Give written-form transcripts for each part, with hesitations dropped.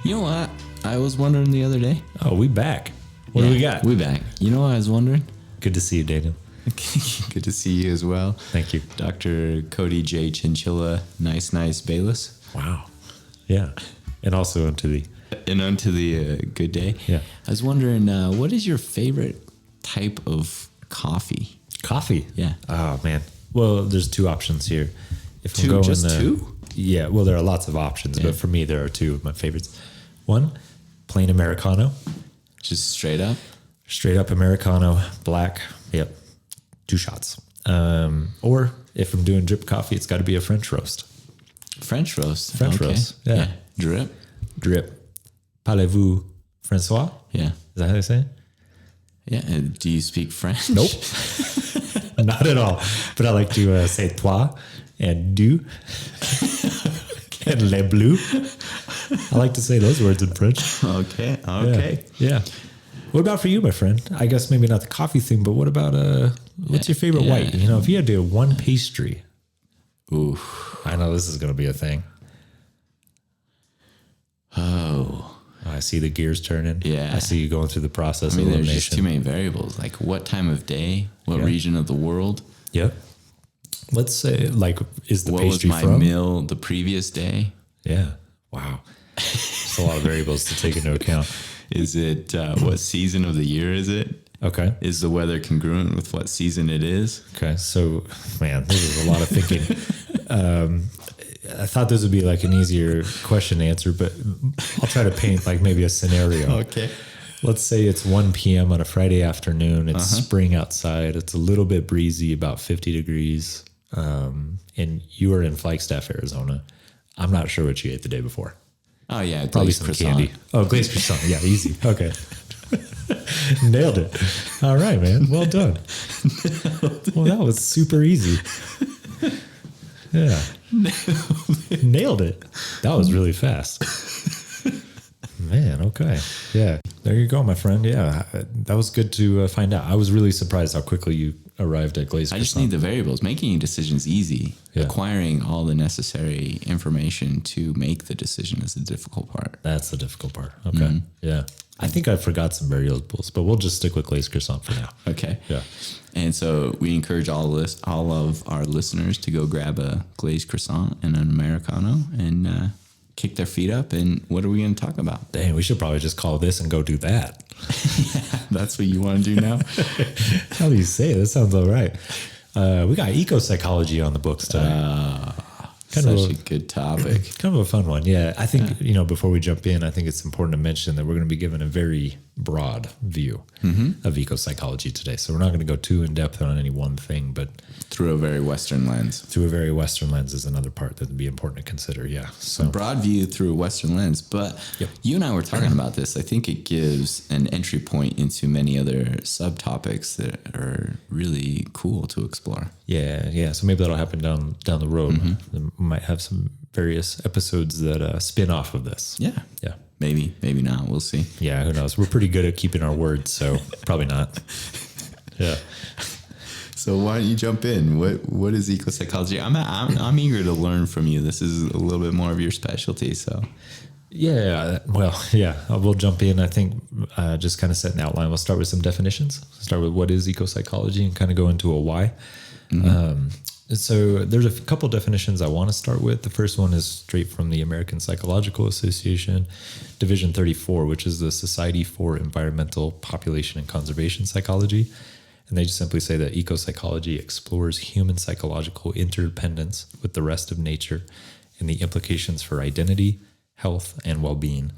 You know what? I was wondering the other day. Oh, we back. What do we got? We back. You know what I was wondering? Good to see you, Daniel. Good to see you as well. Thank you. Dr. Cody J. Chinchilla, nice Bayless. Wow. Yeah. And also onto the good day. Yeah. I was wondering, what is your favorite type of coffee? coffee. Yeah. Oh, man. Well, there's two options here. If Two? Just two? Yeah. Well, there are lots of options, but for me, there are two of my favorites. One, plain Americano. Just straight up? Straight up Americano, black. Yep. 2 shots. Or if I'm doing drip coffee, it's got to be a French roast. French roast. French roast. Yeah. Drip. Parlez-vous Francois? Yeah. Is that how they say it? Yeah. And do you speak French? Nope. Not at all. But I like to say toi and du and le bleu. I like to say those words in French. Okay. Yeah. What about for you, my friend? I guess maybe not the coffee thing, but what about what's your favorite white? You know, if you had to do one pastry. Ooh. I know this is going to be a thing. Oh. I see the gears turning. Yeah. I see you going through the process of there's elimination. just too many variables. Like what time of day, what region of the world. Yep. Let's say, like, is the pastry what was my meal the previous day? Yeah. Wow. There's a lot of variables to take into account. Is it, what season of the year is it? Okay. Is the weather congruent with what season it is? Okay. So, man, this is a lot of thinking. I thought this would be like an easier question to answer, but I'll try to paint like maybe a scenario. Okay. Let's say it's 1 p.m. on a Friday afternoon. It's spring outside. It's a little bit breezy, about 50 degrees. And you are in Flagstaff, Arizona. I'm not sure what you ate the day before. Oh, yeah. Probably some candy. Oh, glazed croissant. Yeah, easy. Okay. Nailed it. All right, man. Well done. Well, that was super easy. Yeah. Nailed it. That was really fast. Man, okay. Yeah. There you go, my friend. Yeah. That was good to find out. I was really surprised how quickly you arrived at glazed croissant. I just need the variables. Making decisions easy. Yeah. Acquiring all the necessary information to make the decision is the difficult part. That's the difficult part. Okay. Mm-hmm. Yeah. I think I forgot some variables, but we'll just stick with glazed croissant for now. Okay. Yeah. And so we encourage all of our listeners to go grab a glazed croissant and an Americano and kick their feet up. And what are we going to talk about? Dang, we should probably just call this and go do that. Yeah, that's what you want to do now? How do you say it? That sounds all right. We got ecopsychology on the books today. Such a good topic. Kind of a fun one. Yeah. I think, before we jump in, I think it's important to mention that we're going to be given a very broad view of ecopsychology today. So we're not going to go too in depth on any one thing, but through a very Western lens. Through a very Western lens is another part that would be important to consider. Yeah. So a broad view through a Western lens. But you and I were talking about this. I think it gives an entry point into many other subtopics that are really cool to explore. Yeah. Yeah. So maybe that'll happen down the road. We might have some various episodes that spin off of this. Yeah. Yeah. Maybe not. We'll see. Yeah. Who knows? We're pretty good at keeping our words, so probably not. Yeah. So why don't you jump in? What is ecopsychology? I'm eager to learn from you. This is a little bit more of your specialty. So yeah, well, yeah, we'll jump in. I think just kind of set an outline. We'll start with some definitions. Start with what is ecopsychology and kind of go into a why. So there's a couple definitions I want to start with. The first one is straight from the American Psychological Association, Division 34, which is the Society for Environmental, Population, and Conservation Psychology. And they just simply say that ecopsychology explores human psychological interdependence with the rest of nature and the implications for identity, health, and well-being.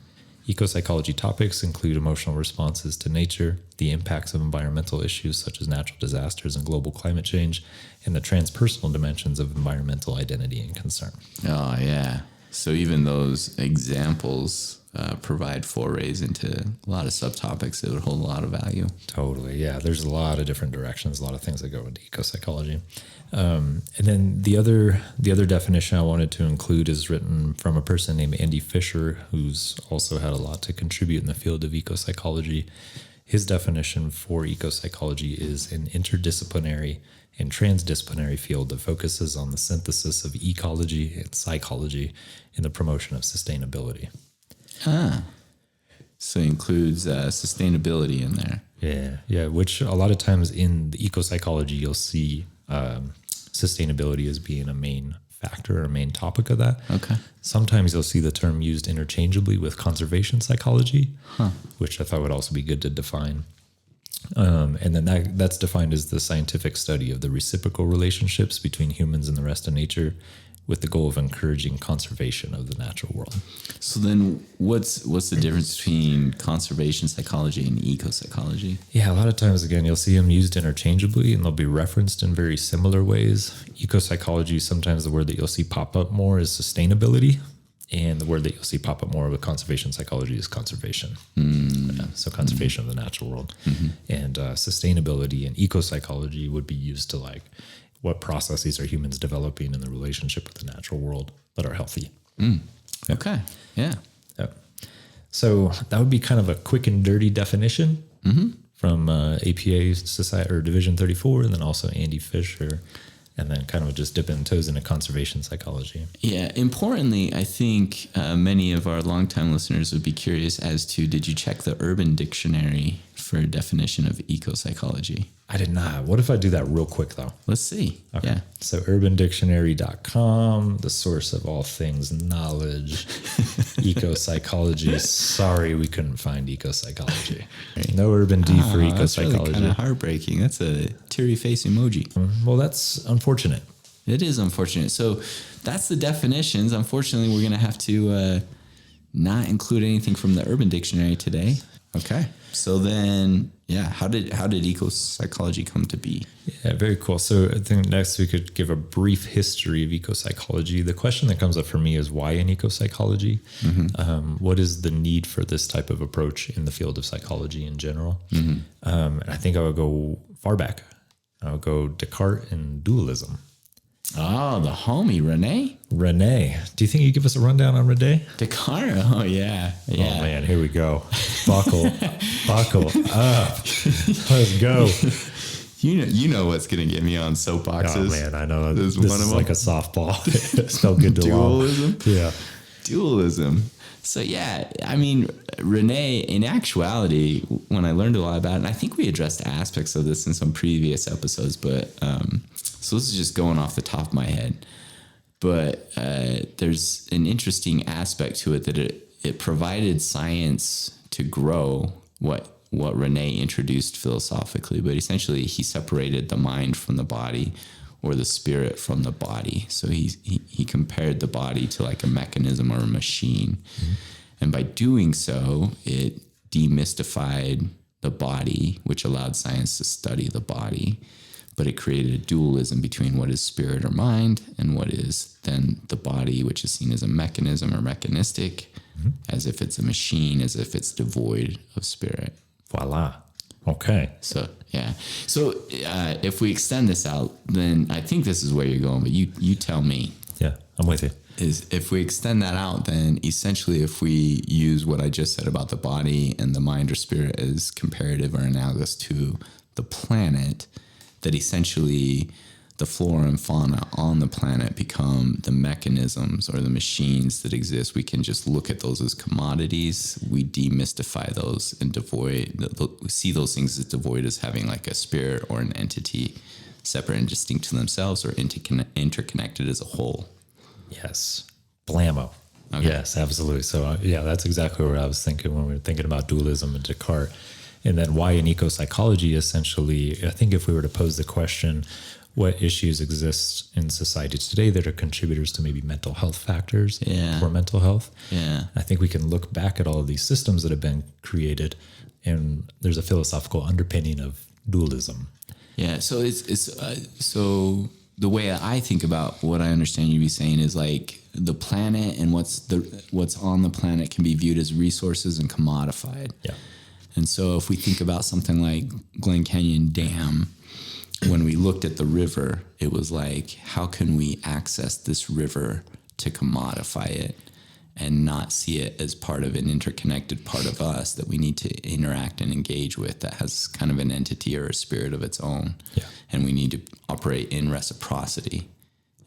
Ecopsychology topics include emotional responses to nature, the impacts of environmental issues such as natural disasters and global climate change, and the transpersonal dimensions of environmental identity and concern. Oh, yeah. So even those examples provide forays into a lot of subtopics that would hold a lot of value. Totally, yeah. There's a lot of different directions, a lot of things that go into ecopsychology. And then the other definition I wanted to include is written from a person named Andy Fisher, who's also had a lot to contribute in the field of ecopsychology. His definition for ecopsychology is an interdisciplinary and transdisciplinary field that focuses on the synthesis of ecology and psychology in the promotion of sustainability. So it includes sustainability in there. Yeah. Which a lot of times in the eco-psychology, you'll see sustainability as being a main factor or a main topic of that. Okay. Sometimes you'll see the term used interchangeably with conservation psychology, which I thought would also be good to define. And then that's defined as the scientific study of the reciprocal relationships between humans and the rest of nature, with the goal of encouraging conservation of the natural world. So then what's the difference between conservation psychology and eco-psychology? Yeah, a lot of times, again, you'll see them used interchangeably and they'll be referenced in very similar ways. Eco-psychology, sometimes the word that you'll see pop up more is sustainability, and the word that you'll see pop up more with conservation psychology is conservation. So conservation of the natural world. And sustainability and eco-psychology would be used to like, what processes are humans developing in the relationship with the natural world that are healthy? Okay. Yeah. So that would be kind of a quick and dirty definition from APA Society or Division 34, and then also Andy Fisher, and then kind of just dipping toes into conservation psychology. Yeah. Importantly, I think many of our longtime listeners would be curious as to, did you check the Urban Dictionary for a definition of eco-psychology? I did not. What if I do that real quick, though? Let's see. Okay. Yeah. So urbandictionary.com, the source of all things knowledge, eco-psychology. Sorry, we couldn't find eco-psychology. No Urban D for eco-psychology. That's really kind of heartbreaking. That's a teary face emoji. Well, that's unfortunate. It is unfortunate. So that's the definitions. Unfortunately, we're going to have to not include anything from the Urban Dictionary today. Okay. So then, how did eco-psychology come to be? Yeah, very cool. So I think next we could give a brief history of eco-psychology. The question that comes up for me is why in eco-psychology? What is the need for this type of approach in the field of psychology in general? And I think I would go far back. I would go Descartes and dualism. Oh, the homie, Rene. Do you think you give us a rundown on Rene? Descartes. Oh, yeah. Oh, man, here we go. Buckle up. Let's go. You know what's going to get me on soapboxes. Oh, man, I know. This one is of like a softball. It's felt good to Dualism? Yeah. Dualism. So, I mean, Rene, in actuality, when I learned a lot about it, and I think we addressed aspects of this in some previous episodes, but so this is just going off the top of my head. But there's an interesting aspect to it that it provided science to grow what Rene introduced philosophically, but essentially he separated the mind from the body, or the spirit from the body. So he compared the body to like a mechanism or a machine. And by doing so, it demystified the body, which allowed science to study the body. But it created a dualism between what is spirit or mind and what is then the body, which is seen as a mechanism or mechanistic, as if it's a machine, as if it's devoid of spirit. Voila. Okay. So, So if we extend this out, then I think this is where you're going, but you tell me. Yeah, I'm with you. Is if we extend that out, then essentially if we use what I just said about the body and the mind or spirit as comparative or analogous to the planet, that essentially the flora and fauna on the planet become the mechanisms or the machines that exist. We can just look at those as commodities. We demystify those and see those things as devoid as having like a spirit or an entity separate and distinct to themselves, or interconnected as a whole. Yes. Blammo. Okay. Yes, absolutely. So that's exactly what I was thinking when we were thinking about dualism and Descartes. And then why in eco-psychology, essentially, I think if we were to pose the question, what issues exist in society today that are contributors to maybe mental health factors for mental health? Yeah. I think we can look back at all of these systems that have been created, and there's a philosophical underpinning of dualism. Yeah. So so the way I think about what I understand you to be saying is like the planet and what's on the planet can be viewed as resources and commodified. Yeah. And so if we think about something like Glen Canyon Dam, when we looked at the river, it was like, how can we access this river to commodify it and not see it as part of an interconnected part of us that we need to interact and engage with, that has kind of an entity or a spirit of its own. Yeah. And we need to operate in reciprocity.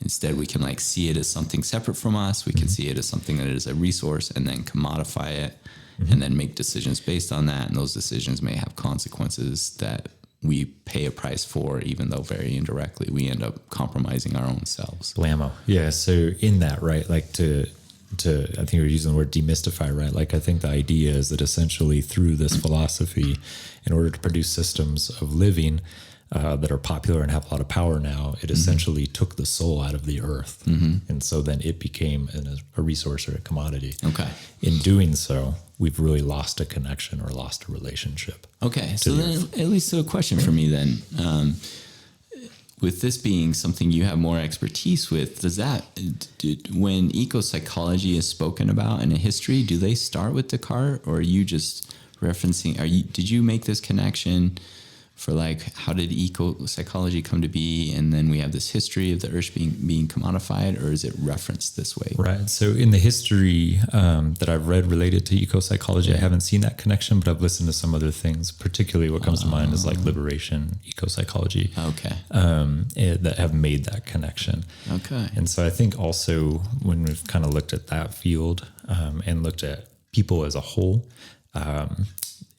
Instead, we can like see it as something separate from us. We can see it as something that is a resource and then commodify it and then make decisions based on that. And those decisions may have consequences that we pay a price for, even though very indirectly we end up compromising our own selves. Blammo. Yeah. So in that, right, like to I think you're using the word demystify, right? Like I think the idea is that essentially through this philosophy, in order to produce systems of living that are popular and have a lot of power now, it essentially took the soul out of the earth. And so then it became a resource or a commodity. Okay. In doing so, we've really lost a connection or lost a relationship. Okay. So then at least to a question for me then. With this being something you have more expertise with, does that, when eco-psychology is spoken about in a history, do they start with Descartes, or are you just referencing, did you make this connection for like, how did eco-psychology come to be? And then we have this history of the earth being commodified, or is it referenced this way? Right. So in the history that I've read related to eco-psychology, I haven't seen that connection, but I've listened to some other things. Particularly what comes to mind is like liberation, eco-psychology. Okay. That have made that connection. Okay. And so I think also when we've kind of looked at that field and looked at people as a whole,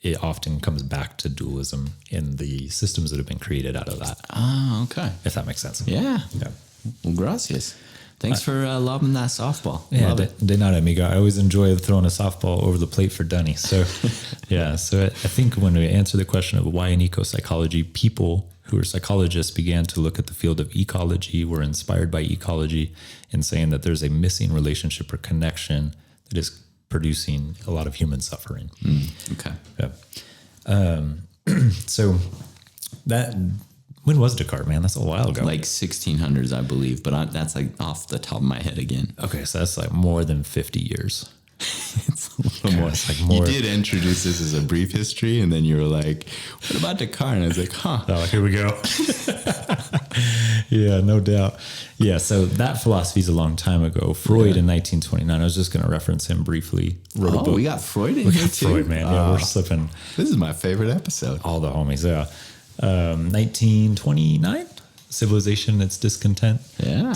it often comes back to dualism in the systems that have been created out of that. Oh, okay. If that makes sense. Yeah. Well, gracias. Thanks for lobbing that softball. Yeah, Love it. de nada, amigo. I always enjoy throwing a softball over the plate for Dunny. So, so I think when we answer the question of why in eco-psychology, people who are psychologists began to look at the field of ecology, were inspired by ecology, and saying that there's a missing relationship or connection that is producing a lot of human suffering. Okay. Yeah. So that, when was Descartes, man? That's a while ago. Like 1600s, I believe, but that's like off the top of my head again. Okay, so that's like more than 50 years. It's a little more. It's like more. You did introduce this as a brief history, and then you were like, what about Descartes? And I was like, huh. Oh, here we go. Yeah, no doubt. Yeah, so that philosophy is a long time ago. Freud in 1929, I was just going to reference him briefly. Wrote a book. We got Freud in here too? Freud, man. Yeah, we're slipping. This is my favorite episode. All the homies, yeah. 1929, Civilization and Its Discontents. Yeah.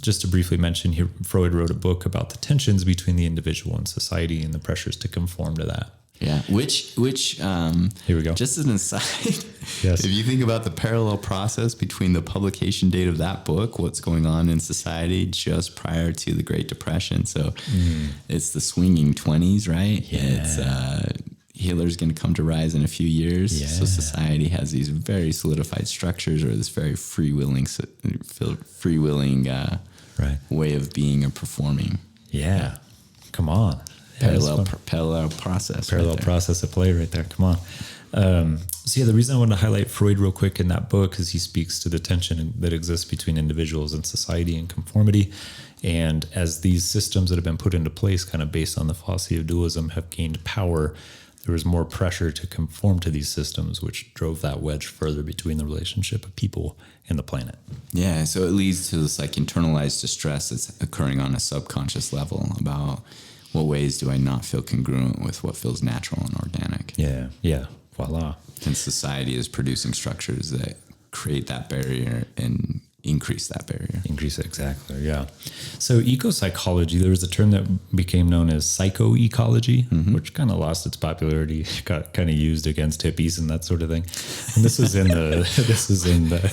Just to briefly mention here, Freud wrote a book about the tensions between the individual and society and the pressures to conform to that. Yeah. Which Here we go. Just as an aside, Yes. if you think about the parallel process between the publication date of that book, what's going on in society just prior to the Great Depression. So it's the swinging 20s, right? Yeah. It's Hitler's going to come to rise in a few years. Yeah. So society has these very solidified structures, or this very freewheeling Right. way of being or performing. Yeah. Come on. Parallel process. Parallel process at play right there. Come on. So the reason I wanted to highlight Freud real quick in that book is he speaks to the tension that exists between individuals and society and conformity. And as these systems that have been put into place, kind of based on the philosophy of dualism, have gained power, there was more pressure to conform to these systems, which drove that wedge further between the relationship of people and the planet. Yeah, so it leads to this like internalized distress that's occurring on a subconscious level about what ways do I not feel congruent with what feels natural and organic. Yeah. Voila. And society is producing structures that create that barrier and increase that barrier. Increase it, exactly, yeah. So eco-psychology, there was a term that became known as psycho-ecology, which kind of lost its popularity, got kind of used against hippies and that sort of thing. And this was in the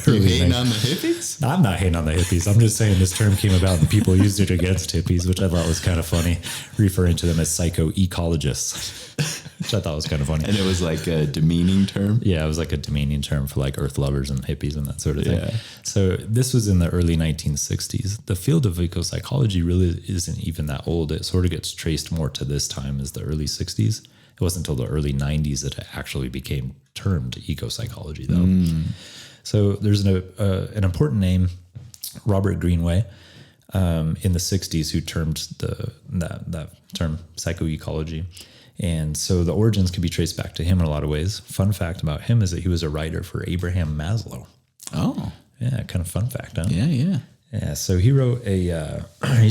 You early hating 90s. on the hippies? I'm not hating on the hippies. I'm just saying this term came about and people used it against hippies, which I thought was kind of funny, referring to them as psycho-ecologists, which I thought was kind of funny. And it was like a demeaning term? Yeah, it was like a demeaning term for like earth lovers and hippies and that sort of thing. Yeah. So this was in the early 1960s. The field of eco-psychology really isn't even that old. It sort of gets traced more to this time as the early 60s. It wasn't until the early 90s that it actually became termed eco-psychology, though. So there's an important name, Robert Greenway, in the 60s, who termed that term psychoecology. And so the origins can be traced back to him in a lot of ways. Fun fact about him is that he was a writer for Abraham Maslow. Oh. Yeah, kind of fun fact, huh? Yeah. Yeah, so he wrote he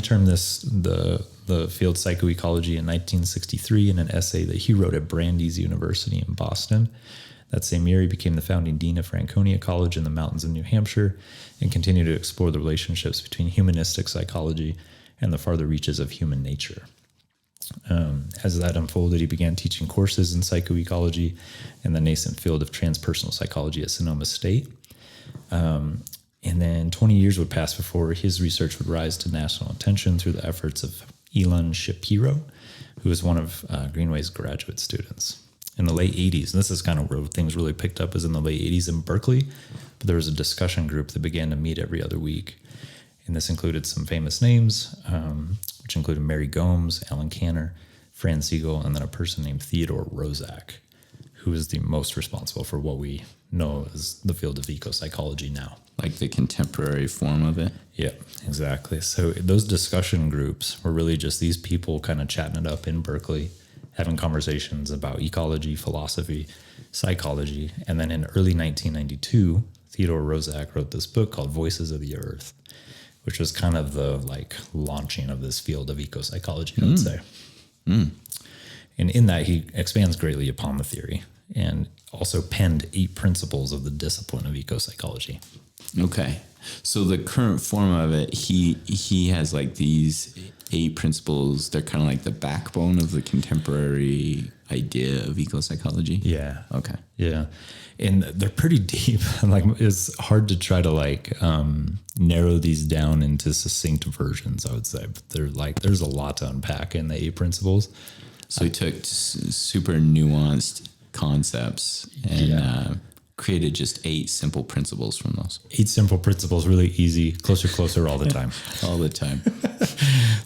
termed this the field psychoecology in 1963 in an essay that he wrote at Brandeis University in Boston. That same year, he became the founding dean of Franconia College in the mountains of New Hampshire and continued to explore the relationships between humanistic psychology and the farther reaches of human nature. As that unfolded, he began teaching courses in psychoecology and the nascent field of transpersonal psychology at Sonoma State. And then 20 years would pass before his research would rise to national attention through the efforts of Elon Shapiro, who was one of Greenway's graduate students. In the late 80s, and this is kind of where things really picked up, is in the late 80s in Berkeley, but there was a discussion group that began to meet every other week. And this included some famous names, which included Mary Gomes, Alan Cantor, Fran Siegel, and then a person named Theodore Roszak, who is the most responsible for what we know as the field of ecopsychology now. Like the contemporary form of it? Yeah, exactly. So those discussion groups were really just these people kind of chatting it up in Berkeley, having conversations about ecology, philosophy, psychology. And then in early 1992, Theodore Roszak wrote this book called Voices of the Earth, which was kind of the launching of this field of ecopsychology, I would say. And in that, he expands greatly upon the theory and also penned 8 principles of the discipline of ecopsychology. Okay. So the current form of it, he has like these 8 principles. They're kind of like the backbone of the contemporary idea of ecopsychology. Yeah. Okay. Yeah. And they're pretty deep. It's hard to try to narrow these down into succinct versions, I would say. But there's a lot to unpack in the 8 principles. So he took super nuanced concepts and created just 8 simple principles from those. 8 simple principles, really easy, closer all the time. All the time.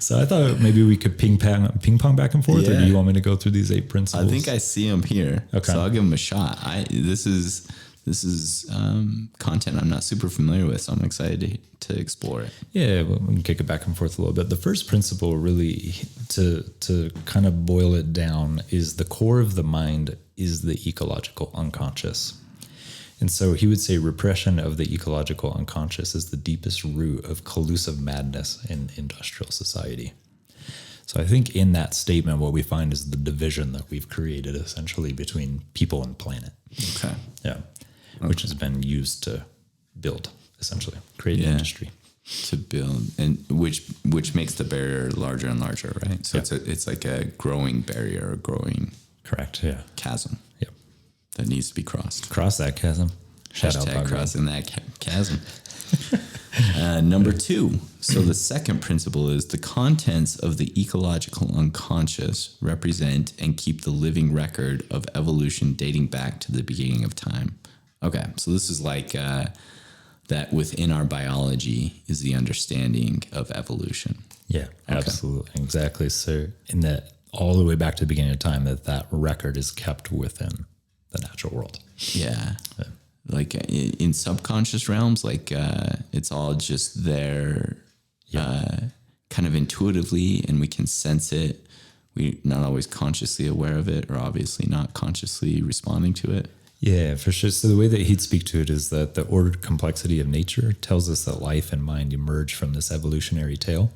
So I thought maybe we could ping pong back and forth, or do you want me to go through these 8 principles? I think I see them here. Okay. So I'll give them a shot. This is content I'm not super familiar with, so I'm excited to explore it. Yeah, we can kick it back and forth a little bit. The first principle, really, to kind of boil it down, is the core of the mind is the ecological unconscious. And so he would say repression of the ecological unconscious is the deepest root of collusive madness in industrial society. So I think in that statement, what we find is the division that we've created essentially between people and planet. Okay. Yeah. Okay. Which has been used to build, essentially, create industry. To build, and which makes the barrier larger and larger, right? So it's like a growing barrier, a growing chasm. Yep. That needs to be crossed. Cross that chasm. Shout out crossing that chasm. Number 2. So the second principle is the contents of the ecological unconscious represent and keep the living record of evolution dating back to the beginning of time. Okay, so this is like that within our biology is the understanding of evolution. Yeah, absolutely. Exactly. So in that all the way back to the beginning of time, that record is kept within the natural world. Yeah. Like in subconscious realms, it's all just there kind of intuitively, and we can sense it. We're not always consciously aware of it, or obviously not consciously responding to it. Yeah, for sure. So the way that he'd speak to it is that the ordered complexity of nature tells us that life and mind emerge from this evolutionary tale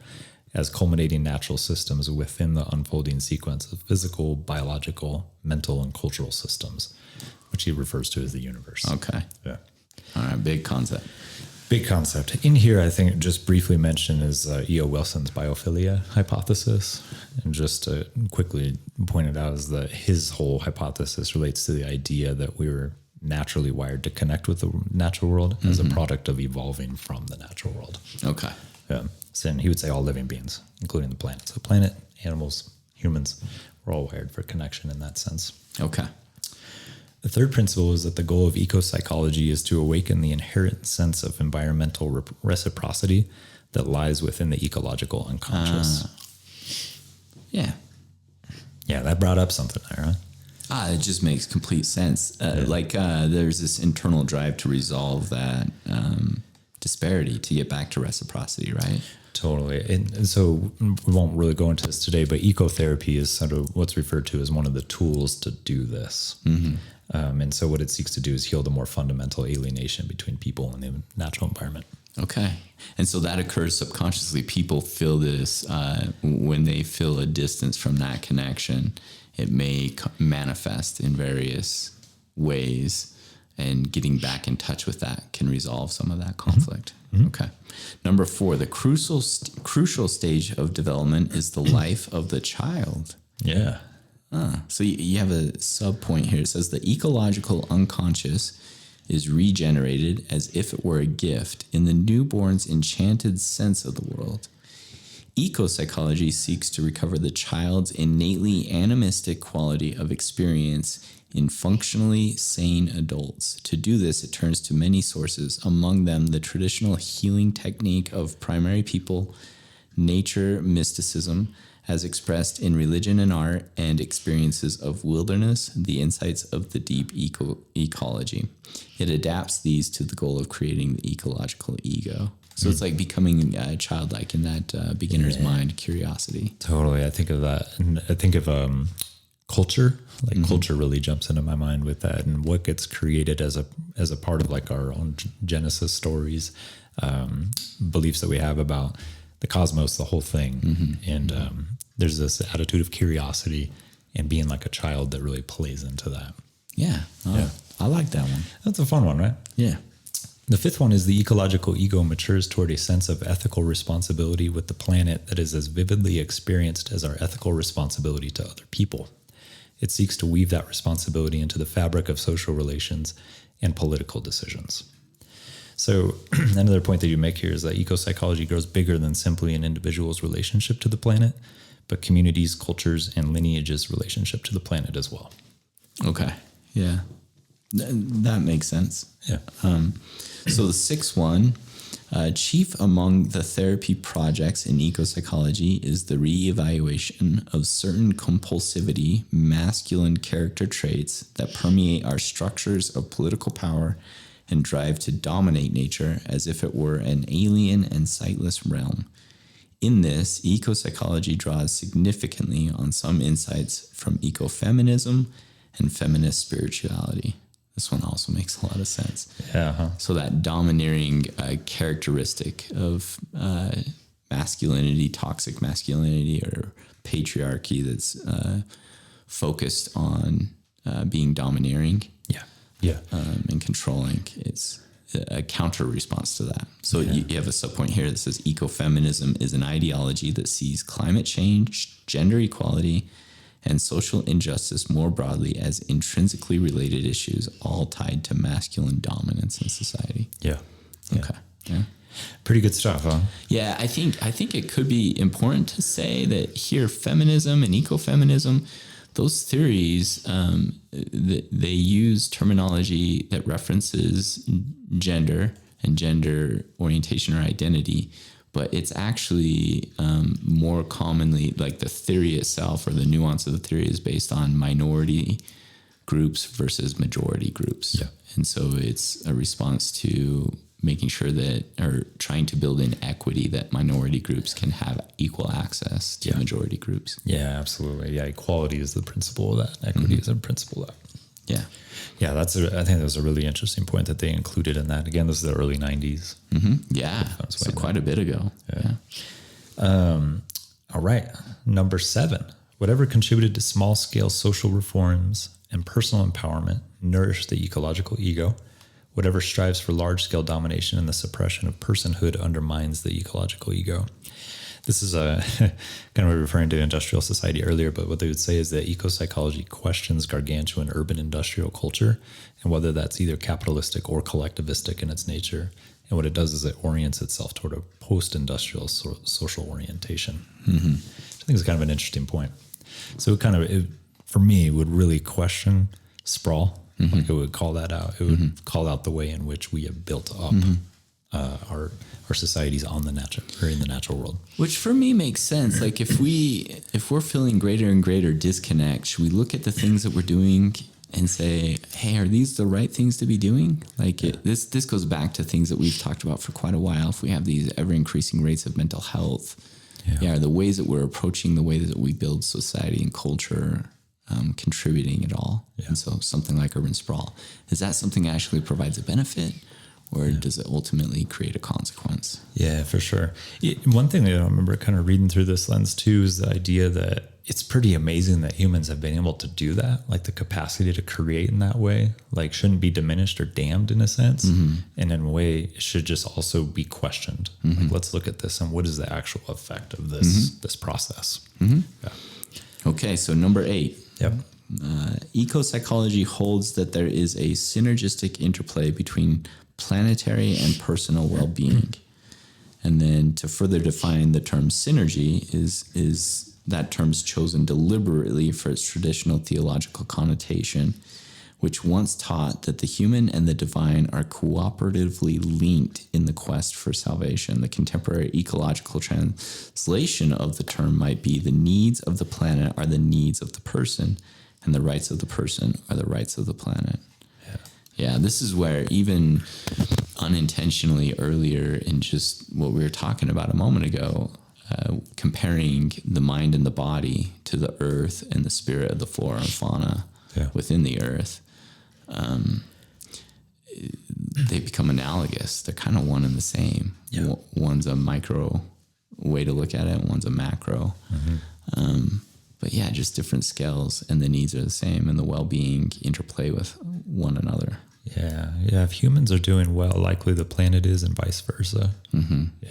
as culminating natural systems within the unfolding sequence of physical, biological, mental, and cultural systems, which he refers to as the universe. Okay. Yeah. All right. Big concept. Big concept. In here, I think just briefly mention is E.O. Wilson's biophilia hypothesis. And just to quickly point it out is that his whole hypothesis relates to the idea that we were naturally wired to connect with the natural world as a product of evolving from the natural world. Okay. So he would say all living beings, including the planet. So planet, animals, humans, we're all wired for connection in that sense. Okay. The third principle is that the goal of ecopsychology is to awaken the inherent sense of environmental reciprocity that lies within the ecological unconscious. Yeah. Yeah, that brought up something there, huh? It just makes complete sense. There's this internal drive to resolve that disparity, to get back to reciprocity, right? Totally. And so we won't really go into this today, but ecotherapy is sort of what's referred to as one of the tools to do this. Mm-hmm. And so what it seeks to do is heal the more fundamental alienation between people and the natural environment. Okay. And so that occurs subconsciously. People feel this when they feel a distance from that connection. It may manifest in various ways, and getting back in touch with that can resolve some of that conflict. Okay. Number 4, the crucial stage of development is the life of the child. Yeah. So you have a sub point here. It says the ecological unconscious is regenerated as if it were a gift in the newborn's enchanted sense of the world. Ecopsychology seeks to recover the child's innately animistic quality of experience in functionally sane adults. To do this, it turns to many sources, among them the traditional healing technique of primary people, nature mysticism, as expressed in religion and art, and experiences of wilderness, the insights of the deep ecology. It adapts these to the goal of creating the ecological ego. So it's like becoming childlike in that beginner's mind curiosity. Totally. I think of that. And I think of culture. Like culture really jumps into my mind with that, and what gets created as a part of like our own Genesis stories, beliefs that we have about the cosmos, the whole thing. And there's this attitude of curiosity and being like a child that really plays into that. Yeah. I like that one. That's a fun one, right? Yeah. The 5th one is the ecological ego matures toward a sense of ethical responsibility with the planet that is as vividly experienced as our ethical responsibility to other people. It seeks to weave that responsibility into the fabric of social relations and political decisions. So another point that you make here is that ecopsychology grows bigger than simply an individual's relationship to the planet, but communities, cultures, and lineages' relationship to the planet as well. Okay. Yeah. That makes sense. Yeah. So the 6th one, chief among the therapy projects in ecopsychology is the reevaluation of certain compulsivity, masculine character traits that permeate our structures of political power and drive to dominate nature as if it were an alien and sightless realm. In this, ecopsychology draws significantly on some insights from ecofeminism and feminist spirituality. This one also makes a lot of sense. Yeah. So that domineering characteristic of masculinity, toxic masculinity, or patriarchy that's focused on being domineering, and controlling. It's a counter response to that. So you have a subpoint here that says ecofeminism is an ideology that sees climate change, gender equality, and social injustice more broadly as intrinsically related issues, all tied to masculine dominance in society. Yeah. Okay. Yeah. Pretty good stuff, huh? Yeah, I think it could be important to say that here, feminism and ecofeminism, those theories, they use terminology that references gender and gender orientation or identity, but it's actually more commonly, like the theory itself or the nuance of the theory is based on minority groups versus majority groups. Yeah. And so it's a response to making sure that, or trying to build in equity that minority groups can have equal access to majority groups. Yeah, absolutely. Yeah, equality is the principle of that. Equity is a principle of that. Yeah. Yeah, I think that was a really interesting point that they included in that. Again, this is the early 90s. Yeah, so quite a bit ago. All right, number 7. Whatever contributed to small-scale social reforms and personal empowerment nourished the ecological ego. Whatever strives for large-scale domination and the suppression of personhood undermines the ecological ego. This is kind of referring to industrial society earlier, but what they would say is that ecopsychology questions gargantuan urban industrial culture and whether that's either capitalistic or collectivistic in its nature. And what it does is it orients itself toward a post-industrial social orientation. Which I think is kind of an interesting point. So it for me, would really question sprawl. Like it would call that out. It would call out the way in which we have built up our societies on the natural or in the natural world. Which for me makes sense. Like if we're feeling greater and greater disconnect, should we look at the things that we're doing and say, hey, are these the right things to be doing? Like this goes back to things that we've talked about for quite a while. If we have these ever increasing rates of mental health, the ways that we're approaching the way that we build society and culture, contributing at all. And so something like urban sprawl, is that something that actually provides a benefit? or does it ultimately create a consequence? Yeah, for sure. One thing that I remember kind of reading through this lens too is the idea that it's pretty amazing that humans have been able to do that. Like the capacity to create in that way, like shouldn't be diminished or damned in a sense. And in a way, it should just also be questioned. Like, let's look at this and what is the actual effect of this process? Yeah. Okay, so number 8. Yep. Ecopsychology holds that there is a synergistic interplay between planetary and personal well-being. And then to further define the term synergy is that term's chosen deliberately for its traditional theological connotation, which once taught that the human and the divine are cooperatively linked in the quest for salvation. The contemporary ecological translation of the term might be the needs of the planet are the needs of the person, and the rights of the person are the rights of the planet. Yeah, this is where even unintentionally earlier in just what we were talking about a moment ago, comparing the mind and the body to the earth and the spirit of the flora and fauna within the earth, they become analogous. They're kind of one and the same. Yeah. One's a micro way to look at it, one's a macro. But yeah, just different scales, and the needs are the same, and the well-being interplay with one another. Yeah. If humans are doing well, likely the planet is, and vice versa.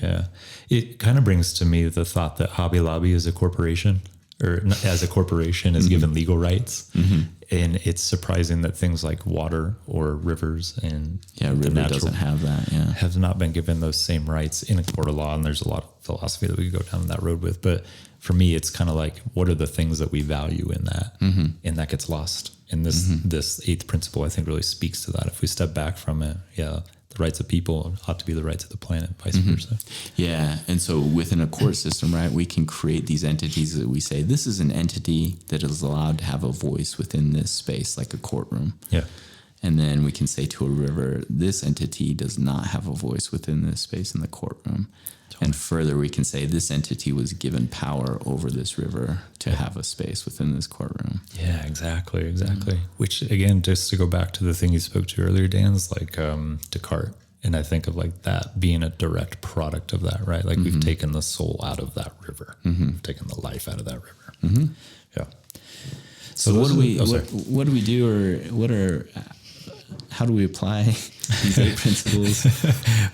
Yeah. It kind of brings to me the thought that Hobby Lobby is a corporation, or as a corporation is given legal rights. And it's surprising that things like water or rivers and river doesn't have that. Yeah, have not been given those same rights in a court of law. And there's a lot of philosophy that we could go down that road with. But for me, it's kind of like, what are the things that we value in that? And that gets lost. And this 8th principle, I think, really speaks to that. If we step back from it, the rights of people ought to be the rights of the planet, vice versa. Yeah. And so within a court system, right, we can create these entities that we say, this is an entity that is allowed to have a voice within this space, like a courtroom. Yeah. And then we can say to a river, this entity does not have a voice within this space in the courtroom. And further, we can say this entity was given power over this river to have a space within this courtroom. Yeah, exactly. Which, again, just to go back to the thing you spoke to earlier, Dan, is like Descartes. And I think of like that being a direct product of that, right? Like we've taken the soul out of that river, we've taken the life out of that river. Yeah. So what do we do, how do we apply these 8 principles?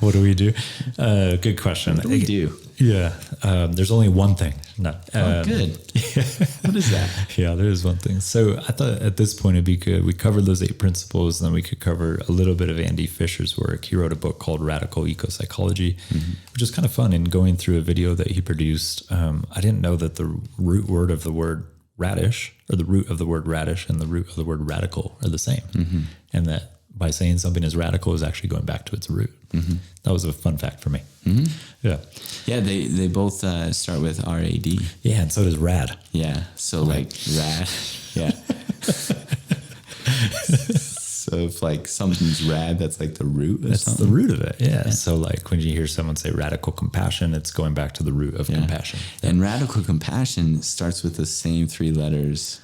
What do we do? Good question. What do we do? Yeah. There's only one thing. No. Good. What is that? Yeah, there is one thing. So I thought at this point it'd be good. We covered those 8 principles, and then we could cover a little bit of Andy Fisher's work. He wrote a book called Radical Ecopsychology, which is kind of fun. And going through a video that he produced, I didn't know that the root word of the word radish, or the root of the word radish and the root of the word radical are the same. And that by saying something is radical is actually going back to its root. That was a fun fact for me. Yeah. Yeah, they both start with R-A-D. Yeah, and so does rad. Yeah, so like rad. Yeah. So if like something's rad, that's like the root of something? The root of it, yeah. So like when you hear someone say radical compassion, it's going back to the root of compassion. Yeah. And radical compassion starts with the same 3 letters.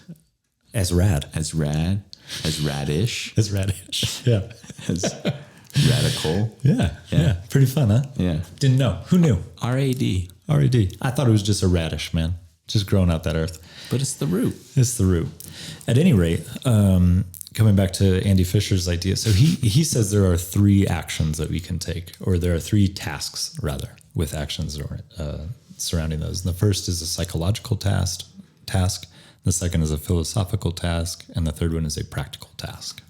As rad. As rad. As radish. As radish. Yeah. As radical. Yeah. Pretty fun, huh? Yeah. Didn't know. Who knew? R-A-D. R-A-D. I thought it was just a radish, man. Just growing out that earth. But it's the root. It's the root. At any rate, coming back to Andy Fisher's idea. So he says there are 3 actions that we can take, or there are 3 tasks, rather, with actions surrounding those. And the first is a psychological task. The second is a philosophical task, and the third one is a practical task.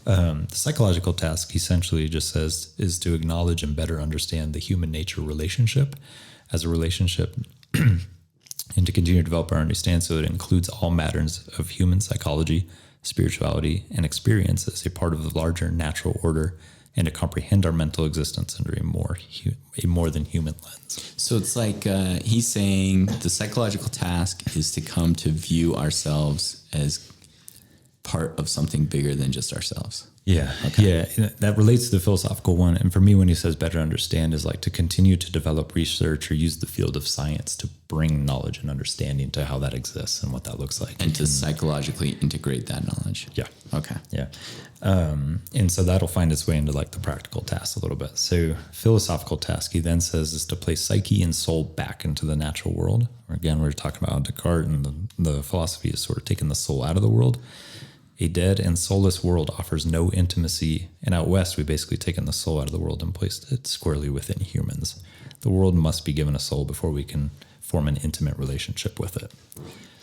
The psychological task essentially just says is to acknowledge and better understand the human nature relationship as a relationship, and to continue to develop our understanding so that it includes all matters of human psychology, spirituality, and experience as a part of the larger natural order, and to comprehend our mental existence under a more than human lens. So it's like he's saying the psychological task is to come to view ourselves as part of something bigger than just ourselves. Yeah. Okay. Yeah. That relates to the philosophical one. And for me, when he says better understand is like to continue to develop research or use the field of science to bring knowledge and understanding to how that exists and what that looks like. And to psychologically integrate that knowledge. Yeah. Okay. Yeah. And so that'll find its way into like the practical task a little bit. So philosophical task, he then says, is to place psyche and soul back into the natural world. Again, we're talking about Descartes, and the philosophy is sort of taking the soul out of the world. A dead and soulless world offers no intimacy. And out west, we've basically taken the soul out of the world and placed it squarely within humans. The world must be given a soul before we can form an intimate relationship with it.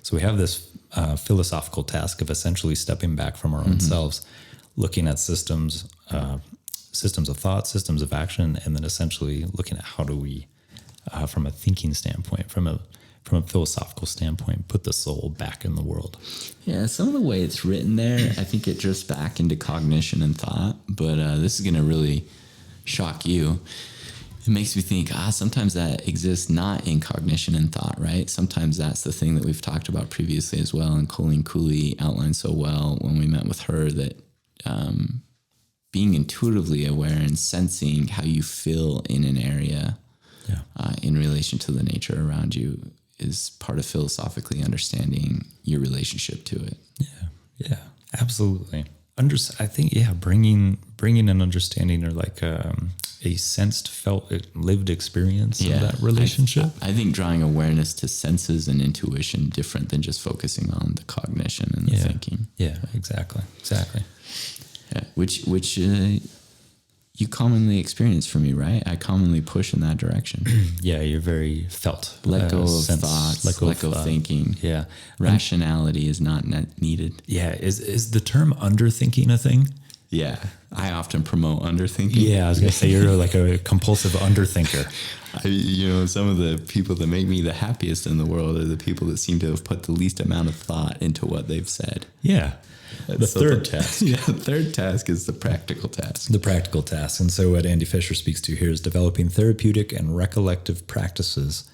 So we have this philosophical task of essentially stepping back from our own selves, looking at systems of thought, systems of action, and then essentially looking at how do we, from a thinking standpoint, from a philosophical standpoint, put the soul back in the world. Yeah, some of the way it's written there, I think it drifts back into cognition and thought, but this is going to really shock you. It makes me think, sometimes that exists not in cognition and thought, right? Sometimes that's the thing that we've talked about previously as well, and Colleen Cooley outlined so well when we met with her that being intuitively aware and sensing how you feel in an area in relation to the nature around you is part of philosophically understanding your relationship to it. Yeah, absolutely. I think, bringing an understanding or like a sensed, felt, lived experience of that relationship. I think drawing awareness to senses and intuition different than just focusing on the cognition and the thinking. Yeah, exactly. Yeah, which you commonly experience for me, right? I commonly push in that direction. Yeah, you're very felt. Let go of thoughts, let go of thinking. Yeah. Rationality is not needed. Yeah. Is the term underthinking a thing? Yeah. I often promote underthinking. Yeah, I was going to say you're like a compulsive underthinker. Some of the people that make me the happiest in the world are the people that seem to have put the least amount of thought into what they've said. Yeah. The third task. Yeah, the third task is the practical task. The practical task. And so what Andy Fisher speaks to here is developing therapeutic and recollective practices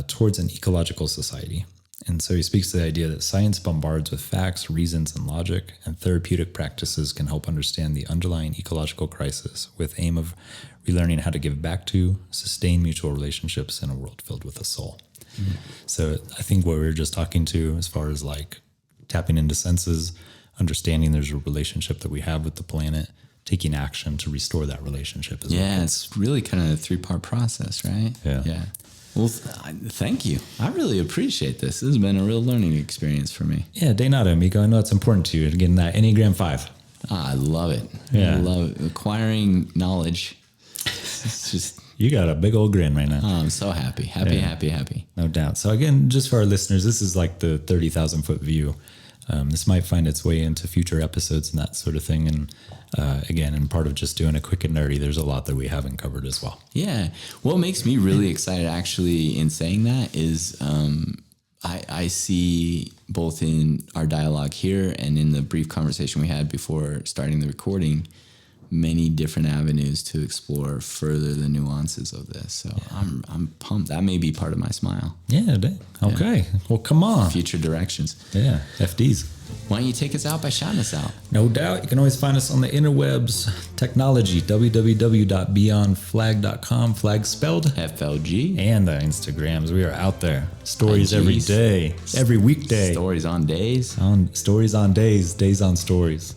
towards an ecological society. And so he speaks to the idea that science bombards with facts, reasons, and logic, and therapeutic practices can help understand the underlying ecological crisis with aim of relearning how to give back to, sustain mutual relationships in a world filled with a soul. Mm-hmm. So I think what we were just talking to as far as like tapping into senses, understanding there's a relationship that we have with the planet, taking action to restore that relationship. It's really kind of a 3-part process, right? Yeah. Well, thank you. I really appreciate this. This has been a real learning experience for me. Yeah, de nada, amigo. I know it's important to you to get that Enneagram 5. I love it. Yeah. I love it. Acquiring knowledge. It's just... You got a big old grin right now. Oh, I'm so happy. Happy. No doubt. So again, just for our listeners, this is like the 30,000 foot view. This might find its way into future episodes and that sort of thing. And again, and part of just doing a quick and nerdy, there's a lot that we haven't covered as well. Yeah. What makes me really excited actually in saying that is I see both in our dialogue here and in the brief conversation we had before starting the recording, many different avenues to explore further the nuances of this. So I'm pumped. That may be part of my smile. Yeah. Okay. Yeah. Well, come on. Future directions. Yeah. FDs. Why don't you take us out by shouting us out? No doubt. You can always find us on the interwebs, technology, www.beyondflag.com, flag spelled FLG. And the Instagrams. We are out there. Stories every day, every weekday. Stories on days. Stories on days, days on stories.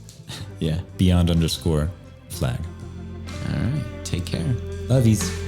Yeah. Beyond_flag. All right. Take care. Lovies.